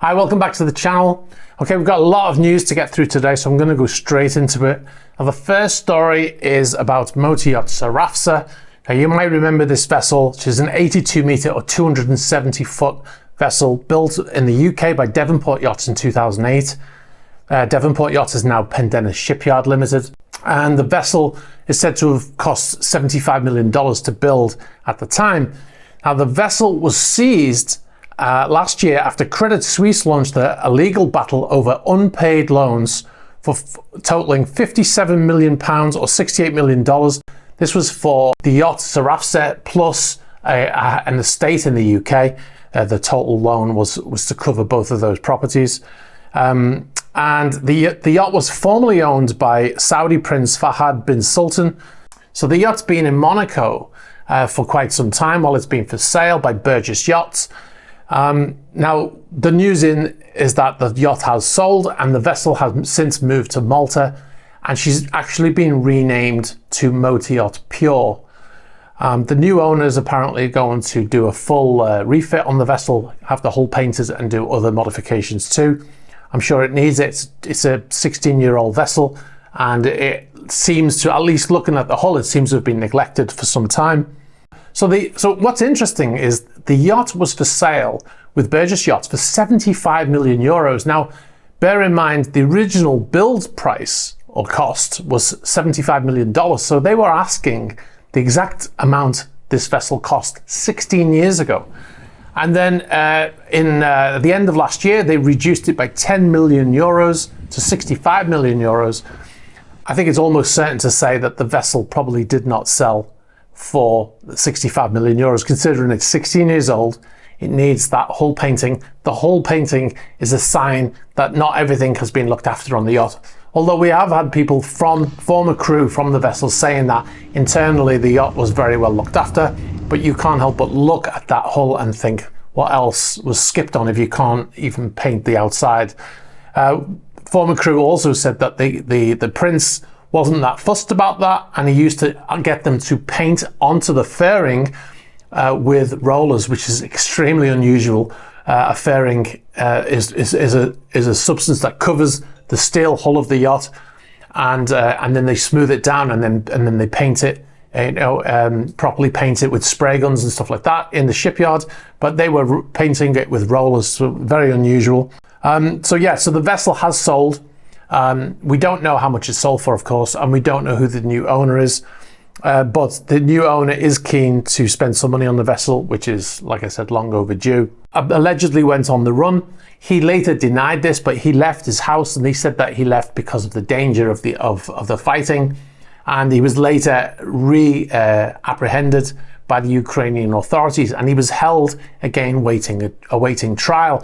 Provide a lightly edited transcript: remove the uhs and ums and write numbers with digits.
Hi, welcome back to the channel. Okay, we've got a lot of news to get through today, so I'm going to go straight into it. Now, the first story is about motor yacht Sarafsa. Now, you might remember this vessel. She's an 82 meter or 270 foot vessel built in the UK by Devonport Yachts in 2008. Devonport Yachts is now Pendennis Shipyard Limited, and the vessel is said to have cost $75 million to build at the time. Now, the vessel was seized last year after Credit Suisse launched a legal battle over unpaid loans for totaling £57 million or $68 million. This was for the yacht Sarafsa plus an estate in the UK. The total loan was to cover both of those properties. And the yacht was formerly owned by Saudi Prince Fahad bin Sultan. So the yacht's been in Monaco for quite some time while it's been for sale by Burgess Yachts. Now, the news is that the yacht has sold and the vessel has since moved to Malta, and she's actually been renamed to Motor Yacht Pure. The new owner is apparently going to do a full refit on the vessel, have the hull painted and do other modifications too. I'm sure it needs it. It's a 16-year-old vessel, and it seems to, at least looking at the hull, it seems to have been neglected for some time. So what's interesting is the yacht was for sale with Burgess Yachts for 75 million euros. Now, bear in mind the original build price or cost was $75 million. So they were asking the exact amount this vessel cost 16 years ago. And then the end of last year, they reduced it by 10 million euros to 65 million euros. I think it's almost certain to say that the vessel probably did not sell for 65 million euros, considering it's 16 years old. It needs that hull painting. The hull painting is a sign that not everything has been looked after on the yacht. Although we have had people from former crew from the vessel saying that internally the yacht was very well looked after, but you can't help but look at that hull and think, what else was skipped on if you can't even paint the outside? Former crew also said that the Prince wasn't that fussed about that, and he used to get them to paint onto the fairing with rollers, which is extremely unusual. A fairing is a substance that covers the steel hull of the yacht, and then they smooth it down, and then they paint it, properly paint it with spray guns and stuff like that in the shipyard. But they were painting it with rollers, so very unusual. So the vessel has sold. We don't know how much it's sold for, of course, and we don't know who the new owner is. But the new owner is keen to spend some money on the vessel, which is, like I said, long overdue. Allegedly went on the run. He later denied this, but he left his house, and he said that he left because of the danger of the fighting. And he was later apprehended by the Ukrainian authorities, and he was held again awaiting trial.